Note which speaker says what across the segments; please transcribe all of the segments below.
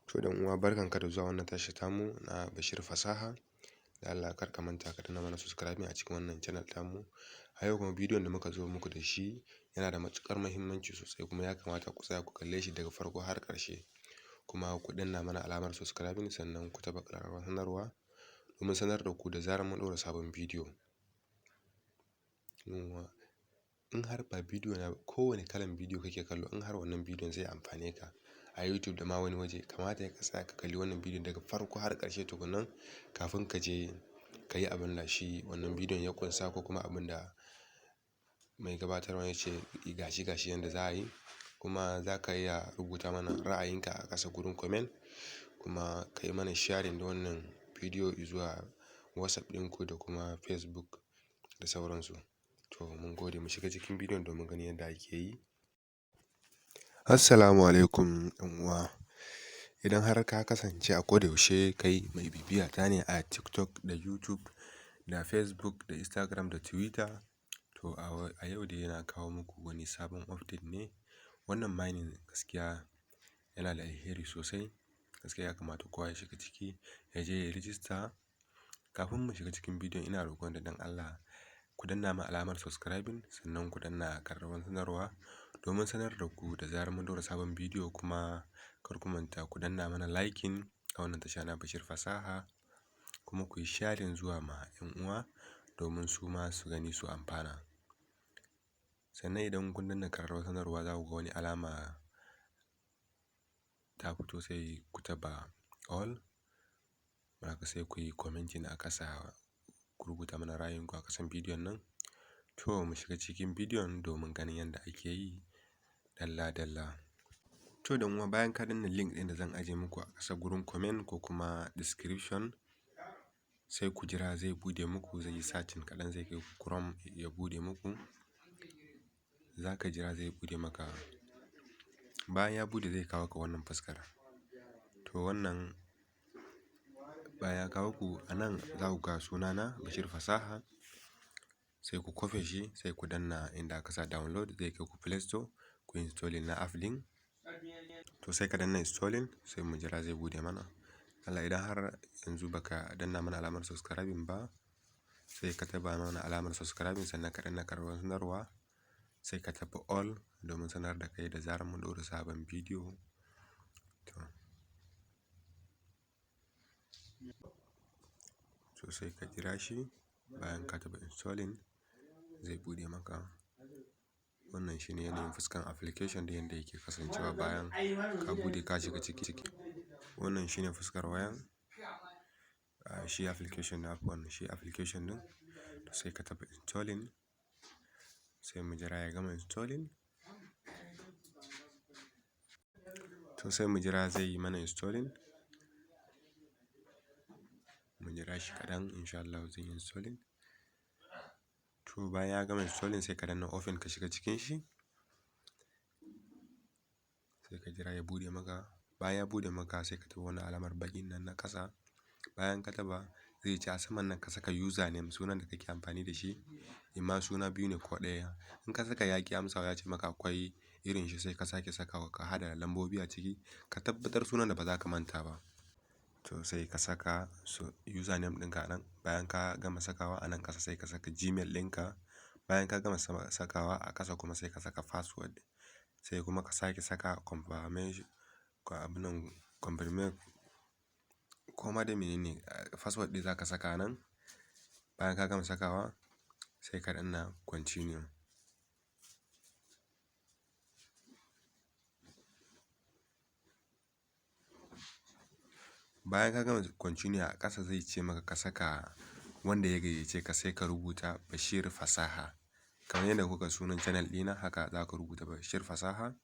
Speaker 1: To dan uwa barkanka da zuwa wannan tashar tamu na Bashir Fasaha. Da Allah kar ka manta ka danna mana subscribing a cikin wannan channel tamu. A yau kuma bidiyon da muka zo muku da shi yana da matuƙar muhimmanci sosai kuma ya kamata ku tsaya ku kalle shi daga farko har ƙarshe. Kuma ku danna mana alamar subscribing sannan ku taɓa ƙararrawar sanarwa domin sanar da ku da zarar mun ɗora sabon bidiyo. In har ba bidiyo na kowane kalan bidiyo kake kallo, in har wannan bidiyon zai amfane ka a YouTube da ma wani waje, kamata ya ka tsaya ka kalli wannan bidiyon daga farko har ƙarshe tukunnan kafin ka je ka yi abin da shi wannan bidiyon ya ƙunsa ko kuma abin da mai gabatarwa ya ce gashi yanda za a yi. Kuma za ka iya rubuta mana ra'ayinka a ƙasa gurin comment, kuma ka yi mana sharing da wannan bidiyo zuwa WhatsApp ɗinku da kuma Facebook da sauransu. To mun gode, mu shiga cikin bidiyon domin ganin yadda ake yi. Assalamu alaikum ɗan uwa. Idan har ka kasance a koda yaushe kai mai bibiya ta ne a TikTok da YouTube da Facebook da Instagram da Twitter, to a yau dai yana kawo muku wani sabon update ne. Wannan mining gaskiya yana da alheri sosai. Gaskiya ya kamata kowa ya shiga ciki, ya je ya register. Kafin mu shiga cikin bidiyon ina roƙon da dan Allah ku danna mana alamar subscribing sannan ku danna ƙararrawar sanarwa domin sanar da ku da zarar mun ɗora sabon bidiyo. Kuma kar ku manta ku danna mana liking a wannan tasha na Bashir Fasaha, kuma ku yi sharing zuwa ma 'yan uwa domin su ma su gani su amfana. Sannan idan kun danna ƙararrawar sanarwa za ku ga wani alama ta fito, sai ku taɓa all. Haka sai ku yi commenting a ƙasa, ku rubuta mana ra'ayinku a ƙasan bidiyon nan. To mu shiga cikin bidiyon domin ganin yadda ake yi dalla dalla. To dan uwa, bayan ka danna link ɗin da zan ajiye muku a ƙasa gurin comment ko kuma description, sai ku jira zai buɗe muku, zai yi searching kaɗan, zai kai Chrome ya buɗe muku. Za ka jira zai buɗe maka. Bayan ya buɗe zai kawo ka wannan fuskar. To wannan bayan ya kawo ku, a nan za ku ga sunana Bashir Fasaha. Sai ku kwafe shi, sai ku danna inda aka sa download, zai kai ku Play Store, ku installing na app ɗin. To sai ka danna installing, sai mu jira zai buɗe mana. Allah, idan har yanzu baka danna mana alamar subscribing ba, sai ka taɓa mana alamar subscribing sannan ka danna ƙararrawar sanarwa, sai ka taɓa all domin sanar da kai da zarar mun ɗora sabon bidiyo. To sai ka jira shi, bayan ka taɓa installing zai buɗe maka. Wannan shine yanayin fuskan application da yanda yake kasancewa bayan ka buɗe ka shiga ciki. Wannan shine fuskar wayan. Shi application na wannan shi application ɗin. To sai ka taɓa installing, sai mu jira ya gama installing. To sai mu jira zai yi mana installing. Mu jira shi kaɗan, insha Allah zai yi installing. To bayan ya gama installing sai ka danna open ka shiga cikin shi. Sai ka jira ya buɗe maka. Bayan ya buɗe maka sai ka taɓa wannan alamar baƙin nan na ƙasa. Bayan ka taɓa, zai ce a saman nan ka saka username, sunan da kake amfani da shi. Imma suna biyu ne ko ɗaya. In ka saka yaƙi amsawa ya ce maka akwai irin shi, sai ka sake sakawa, ka haɗa lambobi a ciki. Ka tabbatar sunan da ba za ka manta ba. To sai ka saka username ɗinka a nan. Bayan ka gama sakawa a nan ƙasa sai ka saka Gmail ɗinka. Bayan ka gama sakawa a ƙasa kuma sai ka saka password. Sai kuma ka sake saka confirmation koma da menene password ɗin za ka saka nan. Bayan ka gama sakawa sai ka danna continue. Bayan ka gama continue a ƙasa zai ce maka ka saka wanda ya gayyace ka, sai ka rubuta Bashir Fasaha. Kamar yadda kuka sunan channel ɗina haka za ka rubuta Bashir Fasaha.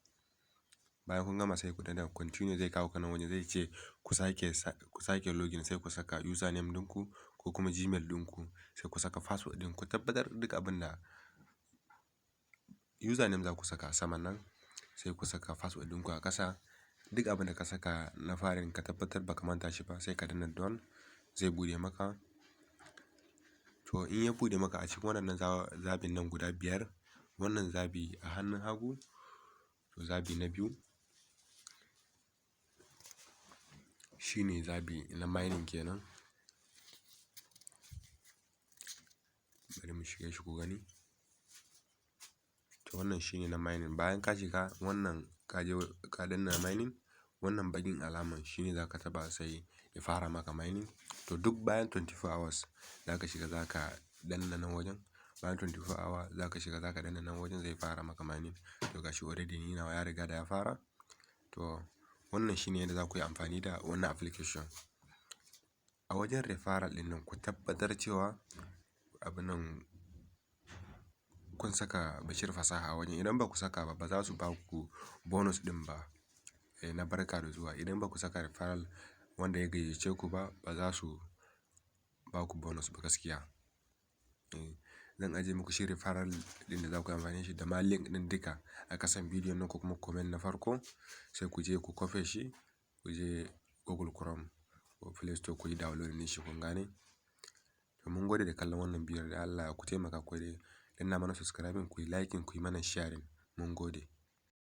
Speaker 1: Bayan kun gama sai ku danna continue, zai kawo ka nan waje, zai ce ku sake login, sai ku saka username ɗinku ko kuma Gmail ɗinku, sai ku saka password ɗin. Ku tabbatar duk abin da username za ku saka a saman nan, sai ku saka password ɗinku a ƙasa. Duk abin da ka saka na farin ka tabbatar ba ka manta shi ba, sai ka danna done, zai buɗe maka. To in ya buɗe maka a cikin waɗannan zabin nan guda biyar, wannan zabi a hannun hagu, to zabi na biyu. shine zabi na mining kenan. Bari mu shige shi ku gani. To wannan shine na mining. Bayan ka shiga wannan ka je ka danna mining, wannan baƙin alaman shine za ka taɓa sai ya fara maka mining. To duk bayan 24 hours za ka shiga za ka danna nan wajen. Bayan 24 hours za ka shiga za ka danna nan wajen zai fara maka mining. To gashi already ni nawa ya riga da ya fara. To wannan shine yadda za ku yi amfani da wannan application. A wajen referral ɗin nan ku tabbatar cewa abun nan kun saka Bashir Fasaha a wajen. Idan ba ku saka ba, ba za su ba ku bonus ɗin ba. Na barka da zuwa. Idan ba ku saka referral wanda ya gayyace ku ba, ba za su ba ku bonus ba gaskiya. Zan ajiye muku shi referral ɗin da za ku yi amfani da shi da ma link ɗin duka a ƙasan bidiyon nan ko kuma comment na farko. Sai ku je ku copy shi, ku je Google Chrome ko Play Store ku yi download ɗin shi kun gane. To mun gode da kallon wannan bidiyon da Allah ku taimaka ku danna mana subscribing, ku yi liking, ku yi mana sharing. Mun gode.